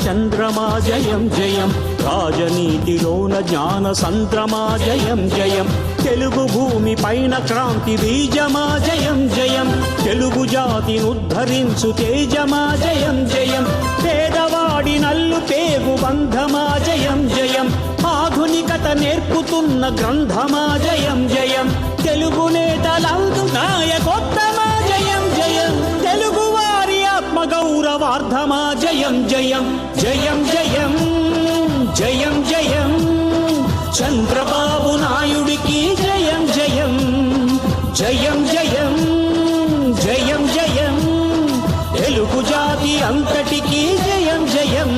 చంద్రమా జయం జయం, రాజనీతిలోన జ్ఞాన సంద్రమా జయం జయం, తెలుగు భూమి పైన క్రాంతి బీజమా జయం జయం, తెలుగు జాతిని ఉద్ధరించు తేజమా జయం జయం, పేదవాడి నల్లు పేగు బంధమా జయం జయం, ఆధునికత నేర్పుతున్న గ్రంథమా జయం జయం, తెలుగు నేతలందు నాయకోత్తమా జయం జయం, తెలుగు వారి ఆత్మ గౌరవార్థమా జయం జయం జయం జయం జయం జయం, చంద్రబాబు నాయుడికి జయం జయం జయం జయం జయం జయం, తెలుగు జాతి అంతటికి జయం జయం.